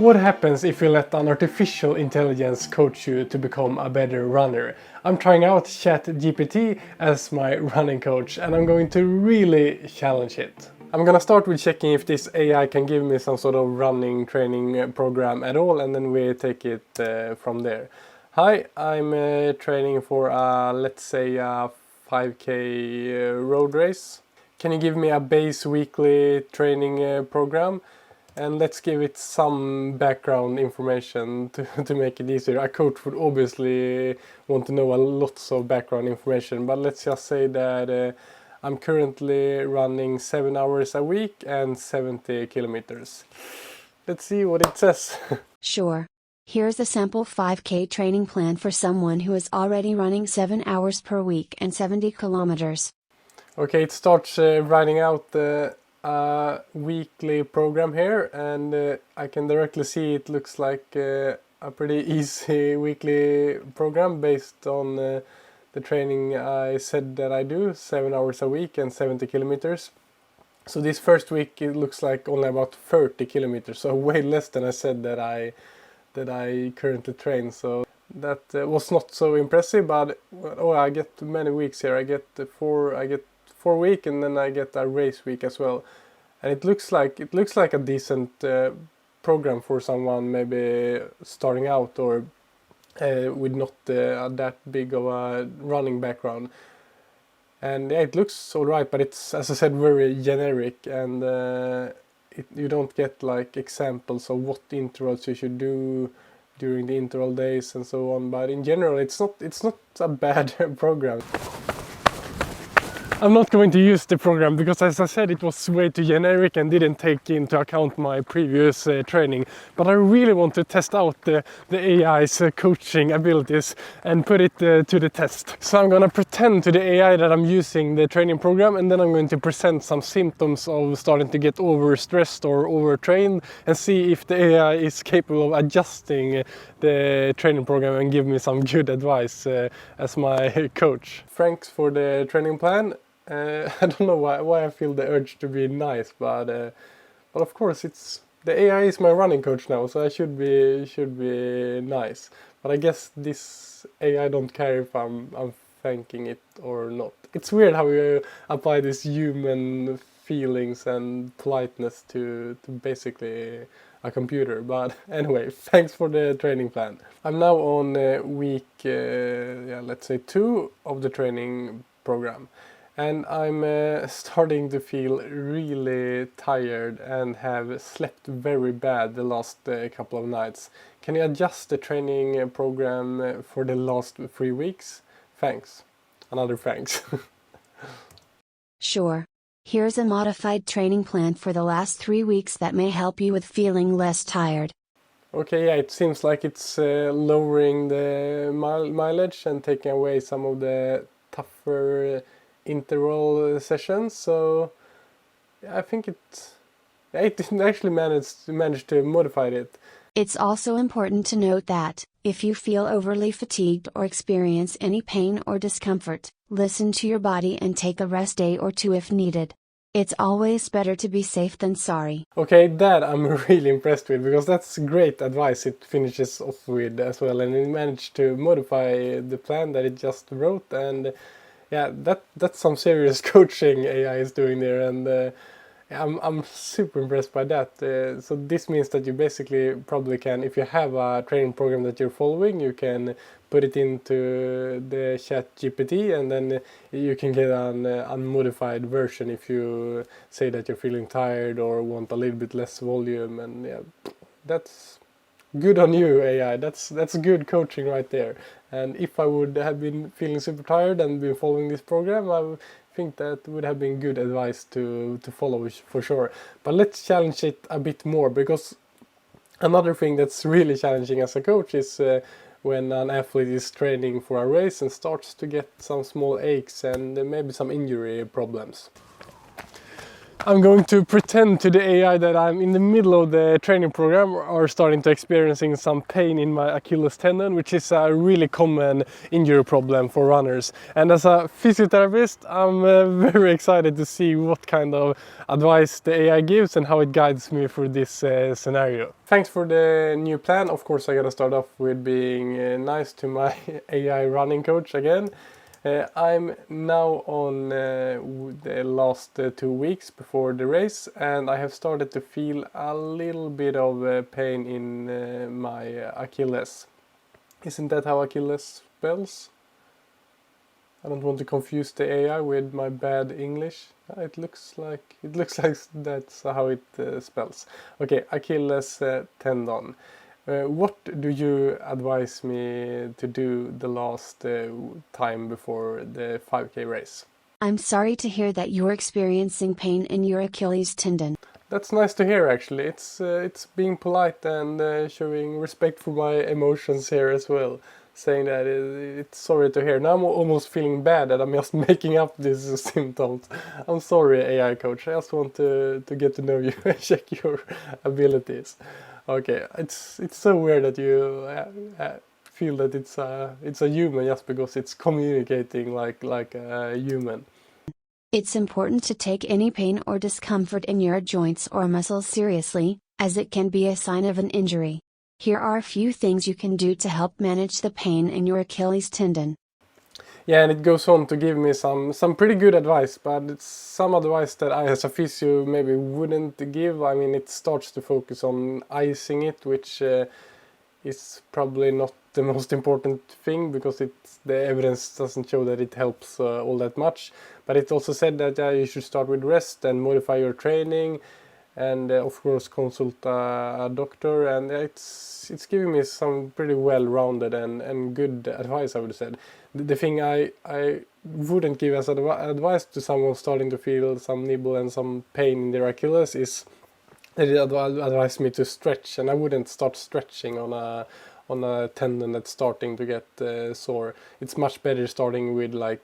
What happens if you let an artificial intelligence coach you to become a better runner? I'm trying out ChatGPT as my running coach and I'm going to really challenge it. I'm gonna start with checking if this AI can give me some sort of running training program at all, and then we take it from there. Hi, I'm training for let's say a 5K road race. Can you give me a base weekly training program? And let's give it some background information to make it easier. A coach would obviously want to know a lot of background information, but let's just say that I'm currently running 7 hours a week and 70 kilometers. Let's see what it says. Sure. Here's a sample 5K training plan for someone who is already running 7 hours per week and 70 kilometers. Okay, it starts writing out the weekly program here, and I can directly see it looks like a pretty easy weekly program based on the training I said that I do, 7 hours a week and 70 kilometers. So this first week it looks like only about 30 kilometers, so way less than I said that I currently train. So that was not so impressive, but I get many weeks here. I get 4 week, and then I get a race week as well, and it looks like a decent program for someone maybe starting out or with not that big of a running background. And yeah, it looks alright, but it's, as I said, very generic, and you don't get like examples of what intervals you should do during the interval days and so on. But in general, it's not a bad program. I'm not going to use the program because, as I said, it was way too generic and didn't take into account my previous training. But I really want to test out the AI's coaching abilities and put it to the test. So I'm going to pretend to the AI that I'm using the training program, and then I'm going to present some symptoms of starting to get overstressed or overtrained and see if the AI is capable of adjusting the training program and give me some good advice as my coach. Thanks for the training plan. I don't know why I feel the urge to be nice, but of course the AI is my running coach now, so I should be nice. But I guess this AI don't care if I'm thanking it or not. It's weird how you apply these human feelings and politeness to basically a computer. But anyway, thanks for the training plan. I'm now on week let's say 2 of the training program. And I'm starting to feel really tired and have slept very bad the last couple of nights. Can you adjust the training program for the last 3 weeks? Thanks. Another thanks. Sure. Here's a modified training plan for the last 3 weeks that may help you with feeling less tired. Okay, yeah, it seems like it's lowering the mileage and taking away some of the tougher interval sessions, so yeah, I think it actually managed to modify it. It's also important to note that, if you feel overly fatigued or experience any pain or discomfort, listen to your body and take a rest day or 2 if needed. It's always better to be safe than sorry. Okay, that I'm really impressed with, because that's great advice it finishes off with as well, and it managed to modify the plan that it just wrote, and yeah, that's some serious coaching AI is doing there, and I'm super impressed by that. So this means that you basically probably can, if you have a training program that you're following, you can put it into the ChatGPT, and then you can get an unmodified version if you say that you're feeling tired or want a little bit less volume, and yeah, that's good on you, AI. That's good coaching right there. And if I would have been feeling super tired and been following this program, I think that would have been good advice to follow for sure. But let's challenge it a bit more, because another thing that's really challenging as a coach is when an athlete is training for a race and starts to get some small aches and maybe some injury problems. I'm going to pretend to the AI that I'm in the middle of the training program or starting to experiencing some pain in my Achilles tendon, which is a really common injury problem for runners. And as a physiotherapist, I'm very excited to see what kind of advice the AI gives and how it guides me through this scenario. Thanks for the new plan. Of course, I gotta start off with being nice to my AI running coach again. I'm now on the last 2 weeks before the race, and I have started to feel a little bit of pain in my Achilles. Isn't that how Achilles spells? I don't want to confuse the AI with my bad English. It looks like that's how it spells. Okay, Achilles tendon. What do you advise me to do the last time before the 5K race? I'm sorry to hear that you're experiencing pain in your Achilles tendon. That's nice to hear, actually. It's being polite and showing respect for my emotions here as well. Saying that it's sorry to hear. Now I'm almost feeling bad that I'm just making up these symptoms. I'm sorry, AI coach. I just want to get to know you and check your abilities. Okay, it's so weird that you feel that it's a human just because it's communicating like a human. It's important to take any pain or discomfort in your joints or muscles seriously, as it can be a sign of an injury. Here are a few things you can do to help manage the pain in your Achilles tendon. Yeah, and it goes on to give me some pretty good advice, but it's some advice that I as a physio maybe wouldn't give. I mean, it starts to focus on icing it, which is probably not the most important thing because the evidence doesn't show that it helps all that much. But it also said that you should start with rest and modify your training, and of course consult a doctor. And it's giving me some pretty well-rounded and good advice, I would say. The thing I wouldn't give as advice to someone starting to feel some nibble and some pain in their Achilles is that it advised me to stretch, and I wouldn't start stretching on a tendon that's starting to get sore. It's much better starting with like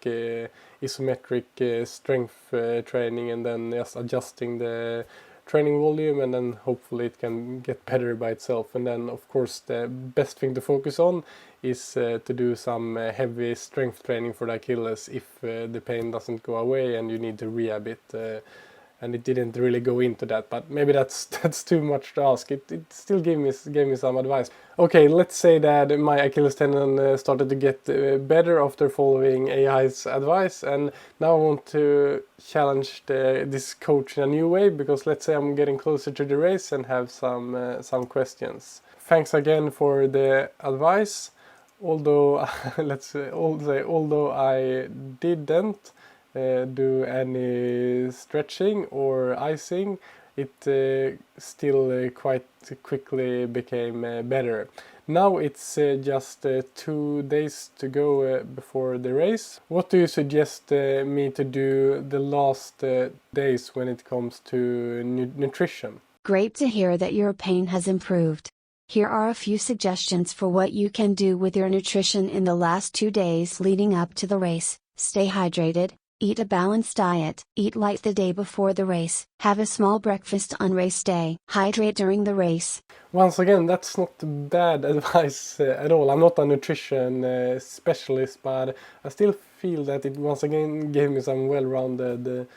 isometric strength training, and then just adjusting the training volume, and then hopefully it can get better by itself. And then of course the best thing to focus on is to do some heavy strength training for the Achilles if the pain doesn't go away and you need to rehab it. And it didn't really go into that, but maybe that's too much to ask. It still gave me some advice. Okay, let's say that my Achilles tendon started to get better after following AI's advice, and now I want to challenge this coach in a new way, because let's say I'm getting closer to the race and have some questions. Thanks again for the advice. Although although I didn't do any stretching or icing, it still quite quickly became better. Now it's just 2 days to go before the race. What do you suggest me to do the last days when it comes to nutrition? Great to hear that your pain has improved. Here are a few suggestions for what you can do with your nutrition in the last 2 days leading up to the race. Stay hydrated. Eat a balanced diet. Eat light the day before the race. Have a small breakfast on race day. Hydrate during the race. Once again, that's not bad advice at all. I'm not a nutrition specialist, but I still feel that it once again gave me some well-rounded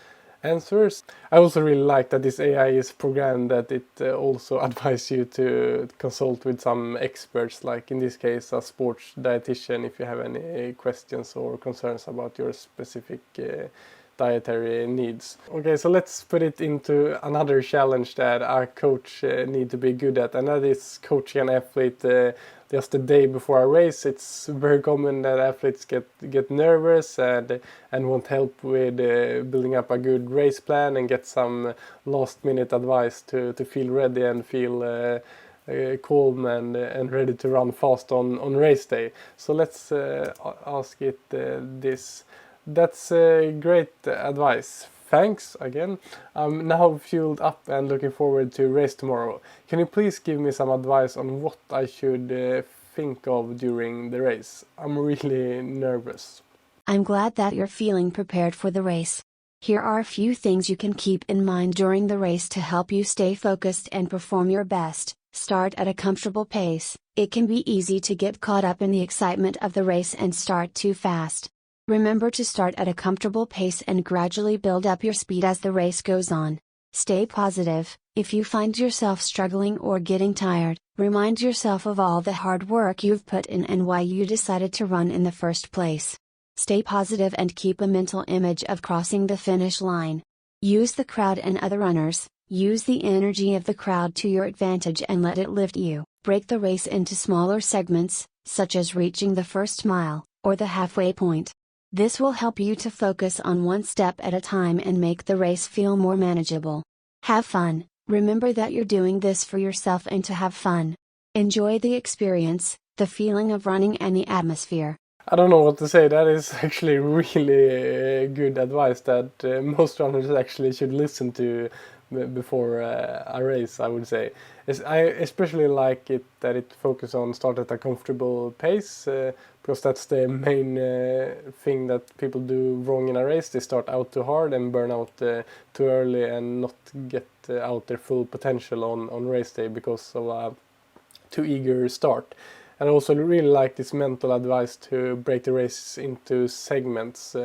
answers. I also really like that this AI is programmed that it also advises you to consult with some experts, like in this case a sports dietitian, if you have any questions or concerns about your specific dietary needs. Okay, so let's put it into another challenge that our coach need to be good at, and that is coaching an athlete just the day before a race. It's very common that athletes get nervous and want help with building up a good race plan and get some last minute advice to feel ready and feel calm and ready to run fast on race day. So let's ask it this. That's great advice. Thanks again. I'm now fueled up and looking forward to race tomorrow. Can you please give me some advice on what I should think of during the race? I'm really nervous. I'm glad that you're feeling prepared for the race. Here are a few things you can keep in mind during the race to help you stay focused and perform your best. Start at a comfortable pace. It can be easy to get caught up in the excitement of the race and start too fast. Remember to start at a comfortable pace and gradually build up your speed as the race goes on. Stay positive. If you find yourself struggling or getting tired, remind yourself of all the hard work you've put in and why you decided to run in the first place. Stay positive and keep a mental image of crossing the finish line. Use the crowd and other runners. Use the energy of the crowd to your advantage and let it lift you. Break the race into smaller segments, such as reaching the first mile, or the halfway point. This will help you to focus on one step at a time and make the race feel more manageable. Have fun. Remember that you're doing this for yourself and to have fun. Enjoy the experience, the feeling of running and the atmosphere. I don't know what to say. That is actually really good advice that most runners actually should listen to before a race, I would say. I especially like it that it focuses on start at a comfortable pace, because that's the main thing that people do wrong in a race. They start out too hard and burn out too early and not get out their full potential on race day because of a too eager start. And I also really like this mental advice to break the race into segments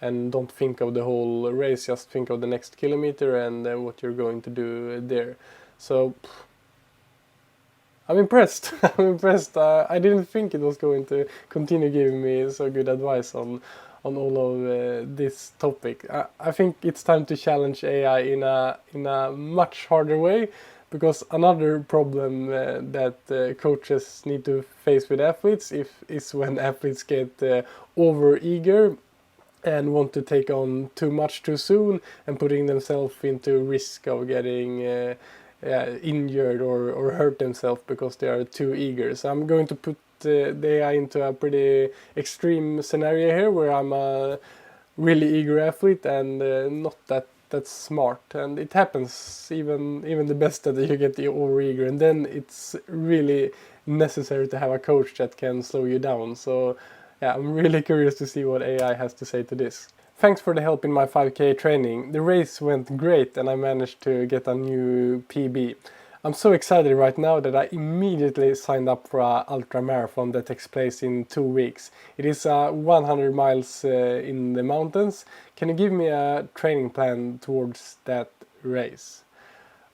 and don't think of the whole race, just think of the next kilometer and what you're going to do there. So I'm impressed. I'm impressed. I didn't think it was going to continue giving me so good advice on all of this topic. I think it's time to challenge AI in a much harder way. Because another problem that coaches need to face with athletes is when athletes get over-eager and want to take on too much too soon and putting themselves into risk of getting injured or hurt themselves because they are too eager. So I'm going to put the AI into a pretty extreme scenario here where I'm a really eager athlete and not that's smart, and it happens even the best that you get the over eager, and then it's really necessary to have a coach that can slow you down. So yeah, I'm really curious to see what AI has to say to this. Thanks for the help in my 5K training. The race went great and I managed to get a new PB. I'm so excited right now that I immediately signed up for an ultramarathon that takes place in 2 weeks. It is 100 miles in the mountains. Can you give me a training plan towards that race?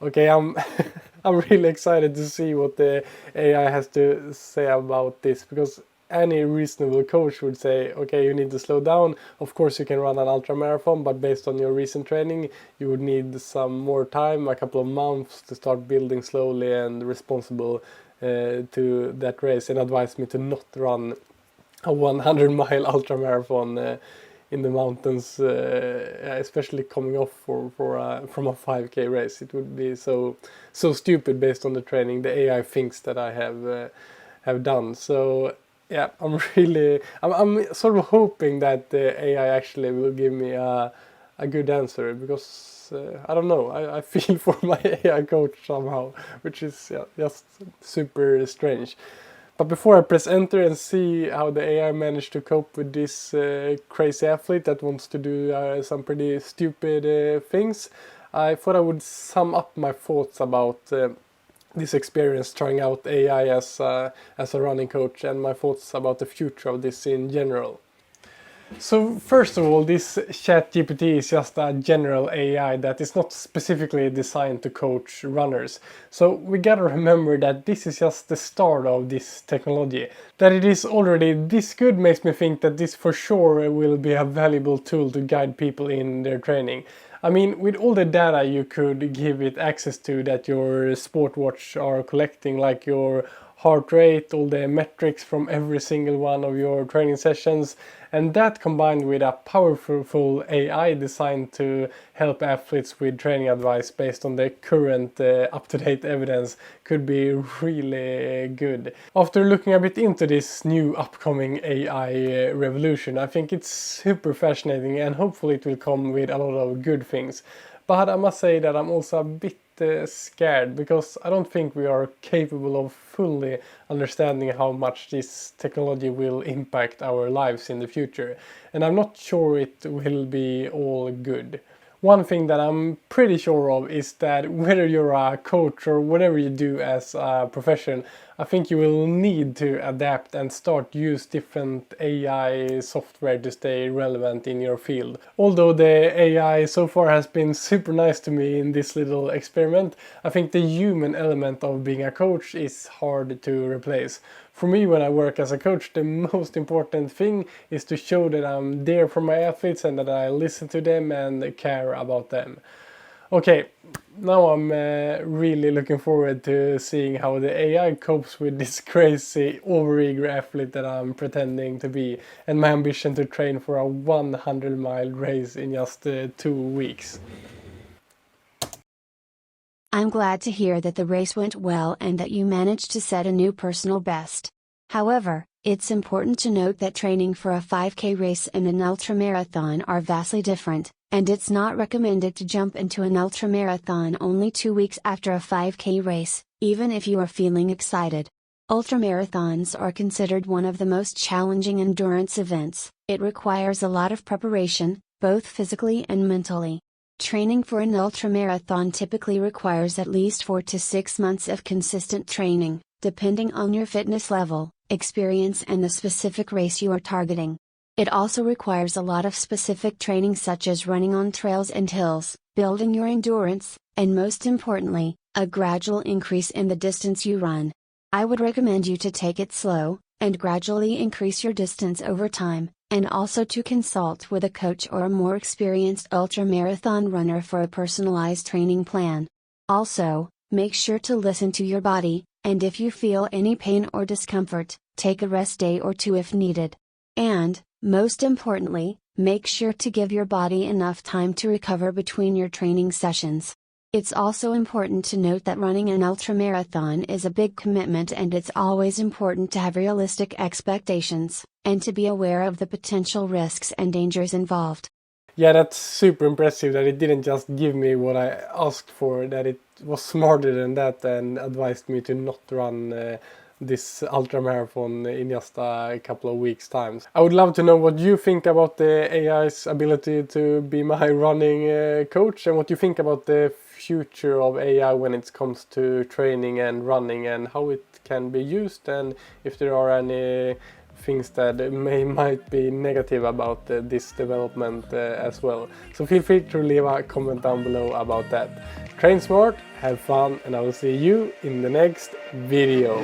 Okay, I'm I'm really excited to see what the AI has to say about this, because any reasonable coach would say, okay, you need to slow down. Of course you can run an ultramarathon, but based on your recent training, you would need some more time, a couple of months to start building slowly and responsible to that race, and advise me to not run a 100-mile ultramarathon in the mountains, especially coming off from a 5K race. It would be so stupid based on the training the AI thinks that I have done. So yeah, I'm sort of hoping that the AI actually will give me a good answer, because I don't know, I feel for my AI coach somehow, which is just super strange. But before I press enter and see how the AI managed to cope with this crazy athlete that wants to do some pretty stupid things, I thought I would sum up my thoughts about this experience trying out AI as a running coach, and my thoughts about the future of this in general. So first of all, this ChatGPT is just a general AI that is not specifically designed to coach runners. So we gotta remember that this is just the start of this technology. That it is already this good makes me think that this for sure will be a valuable tool to guide people in their training. I mean, with all the data you could give it access to that your sport watch are collecting, like your heart rate, all the metrics from every single one of your training sessions, and that combined with a powerful AI designed to help athletes with training advice based on the current up-to-date evidence could be really good. After looking a bit into this new upcoming AI revolution, I think it's super fascinating, and hopefully it will come with a lot of good things. But I must say that I'm also a bit scared because I don't think we are capable of fully understanding how much this technology will impact our lives in the future, and I'm not sure it will be all good. One thing that I'm pretty sure of is that whether you're a coach or whatever you do as a profession, I think you will need to adapt and start use different AI software to stay relevant in your field. Although the AI so far has been super nice to me in this little experiment, I think the human element of being a coach is hard to replace. For me, when I work as a coach, the most important thing is to show that I'm there for my athletes and that I listen to them and care about them. Okay, now I'm really looking forward to seeing how the AI copes with this crazy overeager athlete that I'm pretending to be, and my ambition to train for a 100-mile race in just 2 weeks. I'm glad to hear that the race went well and that you managed to set a new personal best. However, it's important to note that training for a 5K race and an ultramarathon are vastly different, and it's not recommended to jump into an ultramarathon only 2 weeks after a 5K race, even if you are feeling excited. Ultramarathons are considered one of the most challenging endurance events. It requires a lot of preparation, both physically and mentally. Training for an ultramarathon typically requires at least 4 to 6 months of consistent training, depending on your fitness level, experience and the specific race you are targeting. It also requires a lot of specific training such as running on trails and hills, building your endurance, and most importantly, a gradual increase in the distance you run. I would recommend you to take it slow, and gradually increase your distance over time, and also to consult with a coach or a more experienced ultramarathon runner for a personalized training plan. Also, make sure to listen to your body, and if you feel any pain or discomfort, take a rest day or 2 if needed. And, most importantly, make sure to give your body enough time to recover between your training sessions. It's also important to note that running an ultramarathon is a big commitment, and it's always important to have realistic expectations, and to be aware of the potential risks and dangers involved. Yeah, that's super impressive that it didn't just give me what I asked for, that it was smarter than that and advised me to not run this ultramarathon in just a couple of weeks' time. I would love to know what you think about the AI's ability to be my running coach, and what you think about the future of AI when it comes to training and running, and how it can be used, and if there are any things that might be negative about this development as well. So feel free to leave a comment down below about that. Train smart, have fun, and I will see you in the next video.